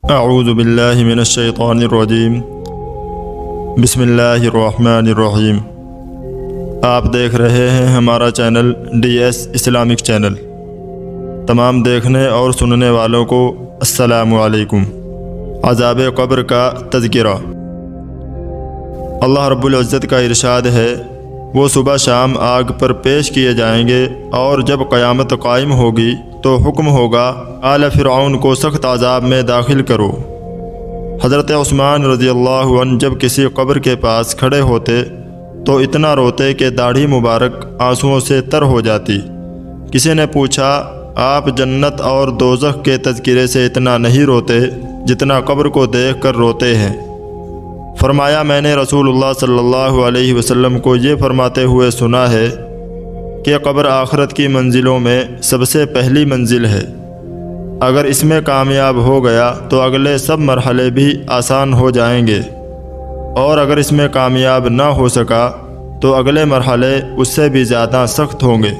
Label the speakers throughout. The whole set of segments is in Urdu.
Speaker 1: اعوذ باللہ من الشیطان الرجیم بسم اللہ الرحمن الرحیم۔ آپ دیکھ رہے ہیں ہمارا چینل DS اسلامک چینل۔ تمام دیکھنے اور سننے والوں کو السلام علیکم۔ عذاب قبر کا تذکرہ۔ اللہ رب العزت کا ارشاد ہے، وہ صبح شام آگ پر پیش کیے جائیں گے، اور جب قیامت قائم ہوگی تو حکم ہوگا آل فرعون کو سخت عذاب میں داخل کرو۔ حضرت عثمان رضی اللہ عنہ جب کسی قبر کے پاس کھڑے ہوتے تو اتنا روتے کہ داڑھی مبارک آنسوؤں سے تر ہو جاتی۔ کسی نے پوچھا، آپ جنت اور دوزخ کے تذکرے سے اتنا نہیں روتے جتنا قبر کو دیکھ کر روتے ہیں؟ فرمایا، میں نے رسول اللہ صلی اللہ علیہ وسلم کو یہ فرماتے ہوئے سنا ہے کہ قبر آخرت کی منزلوں میں سب سے پہلی منزل ہے۔ اگر اس میں کامیاب ہو گیا تو اگلے سب مرحلے بھی آسان ہو جائیں گے، اور اگر اس میں کامیاب نہ ہو سکا تو اگلے مرحلے اس سے بھی زیادہ سخت ہوں گے۔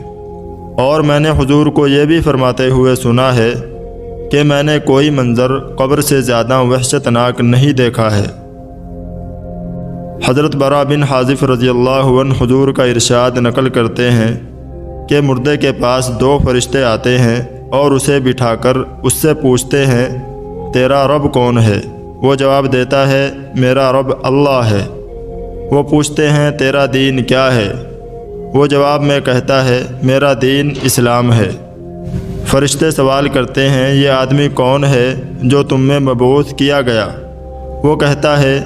Speaker 1: اور میں نے حضور کو یہ بھی فرماتے ہوئے سنا ہے کہ میں نے کوئی منظر قبر سے زیادہ وحشتناک نہیں دیکھا ہے۔ حضرت برا بن حازف رضی اللہ عنہ حضور کا ارشاد نقل کرتے ہیں کہ مردے کے پاس دو فرشتے آتے ہیں اور اسے بٹھا کر اس سے پوچھتے ہیں، تیرا رب کون ہے؟ وہ جواب دیتا ہے، میرا رب اللہ ہے۔ وہ پوچھتے ہیں، تیرا دین کیا ہے؟ وہ جواب میں کہتا ہے، میرا دین اسلام ہے۔ فرشتے سوال کرتے ہیں، یہ آدمی کون ہے جو تم میں مبعوث کیا گیا؟ وہ کہتا ہے،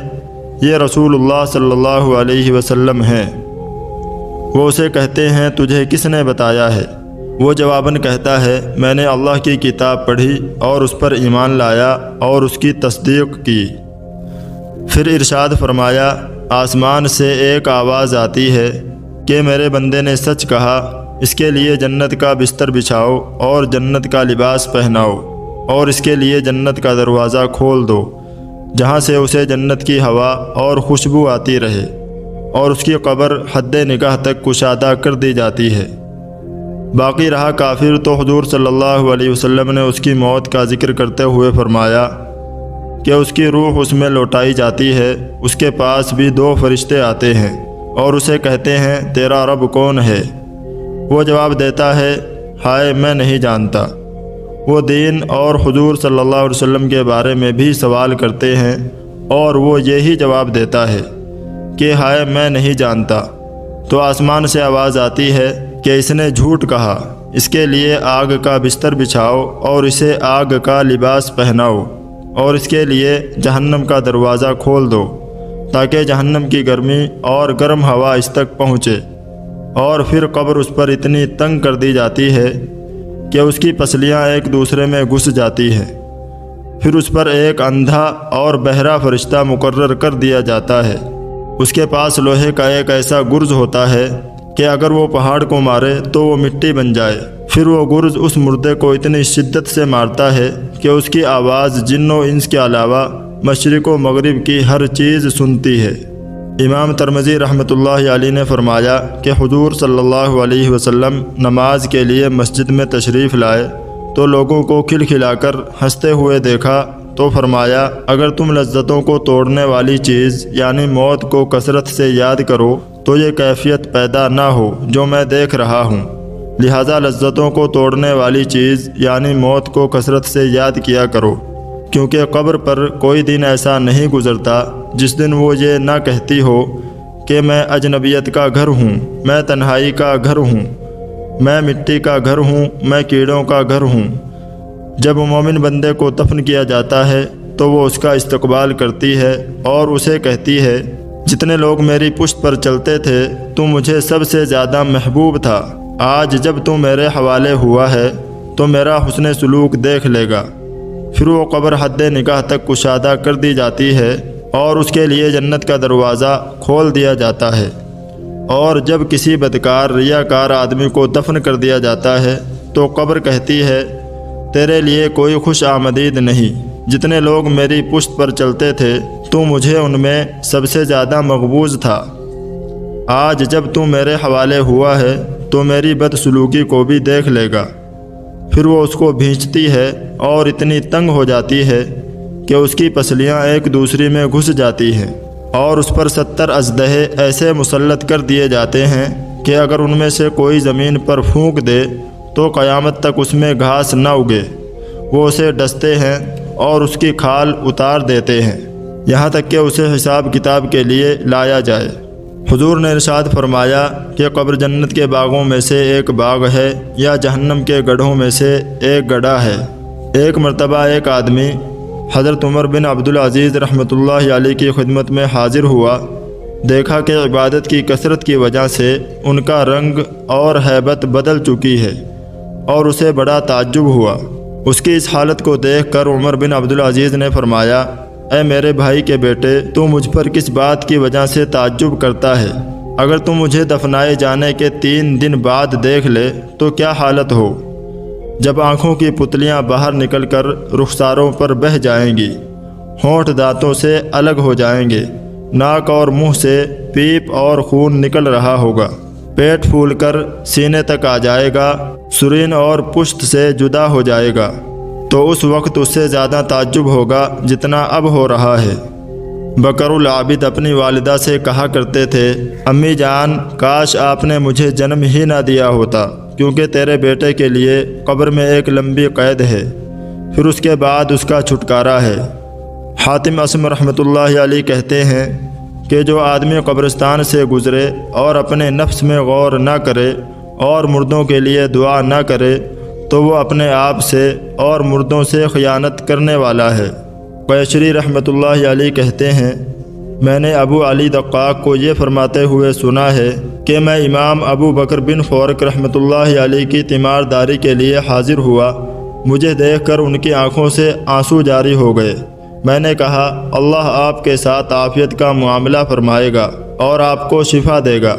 Speaker 1: یہ رسول اللہ صلی اللہ علیہ وسلم ہیں۔ وہ اسے کہتے ہیں، تجھے کس نے بتایا ہے؟ وہ جواباً کہتا ہے، میں نے اللہ کی کتاب پڑھی اور اس پر ایمان لایا اور اس کی تصدیق کی۔ پھر ارشاد فرمایا، آسمان سے ایک آواز آتی ہے کہ میرے بندے نے سچ کہا، اس کے لیے جنت کا بستر بچھاؤ اور جنت کا لباس پہناؤ، اور اس کے لیے جنت کا دروازہ کھول دو جہاں سے اسے جنت کی ہوا اور خوشبو آتی رہے، اور اس کی قبر حد نگاہ تک کشادہ کر دی جاتی ہے۔ باقی رہا کافر تو حضور صلی اللہ علیہ وسلم نے اس کی موت کا ذکر کرتے ہوئے فرمایا کہ اس کی روح اس میں لوٹائی جاتی ہے، اس کے پاس بھی دو فرشتے آتے ہیں اور اسے کہتے ہیں، تیرا رب کون ہے؟ وہ جواب دیتا ہے، ہائے میں نہیں جانتا۔ وہ دین اور حضور صلی اللہ علیہ وسلم کے بارے میں بھی سوال کرتے ہیں اور وہ یہی جواب دیتا ہے کہ ہائے میں نہیں جانتا۔ تو آسمان سے آواز آتی ہے کہ اس نے جھوٹ کہا، اس کے لیے آگ کا بستر بچھاؤ اور اسے آگ کا لباس پہناؤ، اور اس کے لیے جہنم کا دروازہ کھول دو تاکہ جہنم کی گرمی اور گرم ہوا اس تک پہنچے۔ اور پھر قبر اس پر اتنی تنگ کر دی جاتی ہے کہ اس کی پسلیاں ایک دوسرے میں گھس جاتی ہیں۔ پھر اس پر ایک اندھا اور بہرا فرشتہ مقرر کر دیا جاتا ہے۔ اس کے پاس لوہے کا ایک ایسا گرز ہوتا ہے کہ اگر وہ پہاڑ کو مارے تو وہ مٹی بن جائے۔ پھر وہ گرز اس مردے کو اتنی شدت سے مارتا ہے کہ اس کی آواز جن و انس کے علاوہ مشرق و مغرب کی ہر چیز سنتی ہے۔ امام ترمذی رحمۃ اللہ علیہ نے فرمایا کہ حضور صلی اللہ علیہ وسلم نماز کے لیے مسجد میں تشریف لائے تو لوگوں کو کھلکھلا کر ہنستے ہوئے دیکھا تو فرمایا، اگر تم لذتوں کو توڑنے والی چیز یعنی موت کو کثرت سے یاد کرو تو یہ کیفیت پیدا نہ ہو جو میں دیکھ رہا ہوں، لہذا لذتوں کو توڑنے والی چیز یعنی موت کو کثرت سے یاد کیا کرو، کیونکہ قبر پر کوئی دن ایسا نہیں گزرتا جس دن وہ یہ نہ کہتی ہو کہ میں اجنبیت کا گھر ہوں، میں تنہائی کا گھر ہوں، میں مٹی کا گھر ہوں، میں کیڑوں کا گھر ہوں۔ جب مومن بندے کو دفن کیا جاتا ہے تو وہ اس کا استقبال کرتی ہے اور اسے کہتی ہے، جتنے لوگ میری پشت پر چلتے تھے تو مجھے سب سے زیادہ محبوب تھا، آج جب تو میرے حوالے ہوا ہے تو میرا حسن سلوک دیکھ لے گا۔ پھر وہ قبر حد نگاہ تک کشادہ کر دی جاتی ہے اور اس کے لیے جنت کا دروازہ کھول دیا جاتا ہے۔ اور جب کسی بدکار ریاکار آدمی کو دفن کر دیا جاتا ہے تو قبر کہتی ہے، تیرے لیے کوئی خوش آمدید نہیں، جتنے لوگ میری پشت پر چلتے تھے تو مجھے ان میں سب سے زیادہ مقبوض تھا، آج جب تو میرے حوالے ہوا ہے تو میری بدسلوکی کو بھی دیکھ لے گا۔ پھر وہ اس کو بھینچتی ہے اور اتنی تنگ ہو جاتی ہے کہ اس کی پسلیاں ایک دوسری میں گھس جاتی ہیں اور اس پر 70 اژدہے ایسے مسلط کر دیے جاتے ہیں کہ اگر ان میں سے کوئی زمین پر پھونک دے تو قیامت تک اس میں گھاس نہ اگے۔ وہ اسے ڈستے ہیں اور اس کی کھال اتار دیتے ہیں یہاں تک کہ اسے حساب کتاب کے لیے لایا جائے۔ حضور نے ارشاد فرمایا کہ قبر جنت کے باغوں میں سے ایک باغ ہے یا جہنم کے گڑھوں میں سے ایک گڑھا ہے۔ ایک مرتبہ ایک آدمی حضرت عمر بن عبدالعزیز رحمۃ اللہ علیہ کی خدمت میں حاضر ہوا۔ دیکھا کہ عبادت کی کثرت کی وجہ سے ان کا رنگ اور ہیبت بدل چکی ہے اور اسے بڑا تعجب ہوا۔ اس کی اس حالت کو دیکھ کر عمر بن عبدالعزیز نے فرمایا، اے میرے بھائی کے بیٹے، تو مجھ پر کس بات کی وجہ سے تعجب کرتا ہے؟ اگر تم مجھے دفنائے جانے کے 3 دن بعد دیکھ لے تو کیا حالت ہو؟ جب آنکھوں کی پتلیاں باہر نکل کر رخساروں پر بہہ جائیں گی، ہونٹ دانتوں سے الگ ہو جائیں گے، ناک اور منہ سے پیپ اور خون نکل رہا ہوگا، پیٹ پھول کر سینے تک آ جائے گا، سرین اور پشت سے جدا ہو جائے گا، تو اس وقت اس سے زیادہ تعجب ہوگا جتنا اب ہو رہا ہے۔ بکر العابد اپنی والدہ سے کہا کرتے تھے، امی جان، کاش آپ نے مجھے جنم ہی نہ دیا ہوتا، کیونکہ تیرے بیٹے کے لیے قبر میں ایک لمبی قید ہے، پھر اس کے بعد اس کا چھٹکارا ہے۔ حاتم اسم رحمۃ اللہ علیہ کہتے ہیں کہ جو آدمی قبرستان سے گزرے اور اپنے نفس میں غور نہ کرے اور مردوں کے لیے دعا نہ کرے تو وہ اپنے آپ سے اور مردوں سے خیانت کرنے والا ہے۔ قیشری رحمۃ اللہ علیہ کہتے ہیں، میں نے ابو علی دقاق کو یہ فرماتے ہوئے سنا ہے کہ میں امام ابو بکر بن فورک رحمۃ اللہ علیہ کی تیمارداری کے لیے حاضر ہوا۔ مجھے دیکھ کر ان کی آنکھوں سے آنسو جاری ہو گئے۔ میں نے کہا، اللہ آپ کے ساتھ عافیت کا معاملہ فرمائے گا اور آپ کو شفا دے گا۔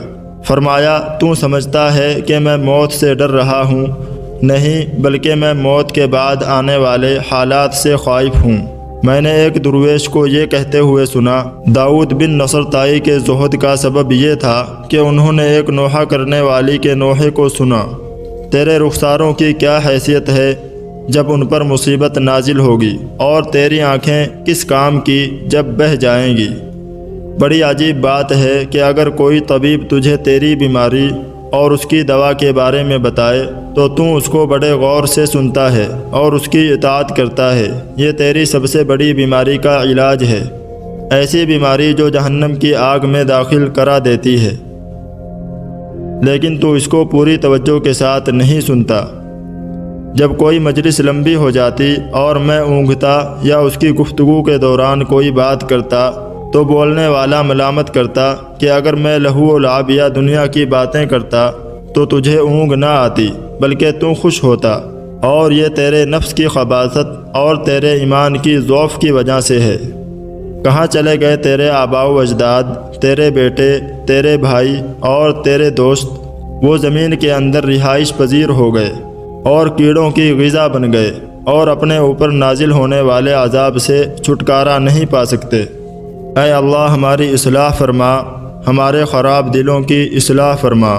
Speaker 1: فرمایا، تو سمجھتا ہے کہ میں موت سے ڈر رہا ہوں؟ نہیں، بلکہ میں موت کے بعد آنے والے حالات سے خائف ہوں۔ میں نے ایک درویش کو یہ کہتے ہوئے سنا، داؤد بن نصر طائی کے زہد کا سبب یہ تھا کہ انہوں نے ایک نوحہ کرنے والی کے نوحے کو سنا، تیرے رخساروں کی کیا حیثیت ہے جب ان پر مصیبت نازل ہوگی، اور تیری آنکھیں کس کام کی جب بہہ جائیں گی۔ بڑی عجیب بات ہے کہ اگر کوئی طبیب تجھے تیری بیماری اور اس کی دوا کے بارے میں بتائے تو اس کو بڑے غور سے سنتا ہے اور اس کی اطاعت کرتا ہے۔ یہ تیری سب سے بڑی بیماری کا علاج ہے، ایسی بیماری جو جہنم کی آگ میں داخل کرا دیتی ہے، لیکن تو اس کو پوری توجہ کے ساتھ نہیں سنتا۔ جب کوئی مجلس لمبی ہو جاتی اور میں اونگھتا یا اس کی گفتگو کے دوران کوئی بات کرتا تو بولنے والا ملامت کرتا کہ اگر میں لہو و لعب یا دنیا کی باتیں کرتا تو تجھے اونگ نہ آتی بلکہ تو خوش ہوتا، اور یہ تیرے نفس کی خباثت اور تیرے ایمان کی ضعف کی وجہ سے ہے۔ کہاں چلے گئے تیرے آباء و اجداد، تیرے بیٹے، تیرے بھائی اور تیرے دوست؟ وہ زمین کے اندر رہائش پذیر ہو گئے اور کیڑوں کی غذا بن گئے اور اپنے اوپر نازل ہونے والے عذاب سے چھٹکارا نہیں پا سکتے۔ اے اللہ، ہماری اصلاح فرما، ہمارے خراب دلوں کی اصلاح فرما،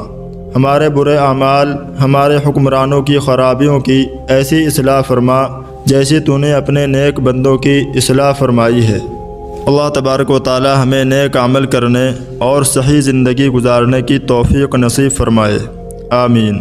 Speaker 1: ہمارے برے اعمال، ہمارے حکمرانوں کی خرابیوں کی ایسی اصلاح فرما جیسی تو نے اپنے نیک بندوں کی اصلاح فرمائی ہے۔ اللہ تبارک و تعالی ہمیں نیک عمل کرنے اور صحیح زندگی گزارنے کی توفیق نصیب فرمائے، آمین۔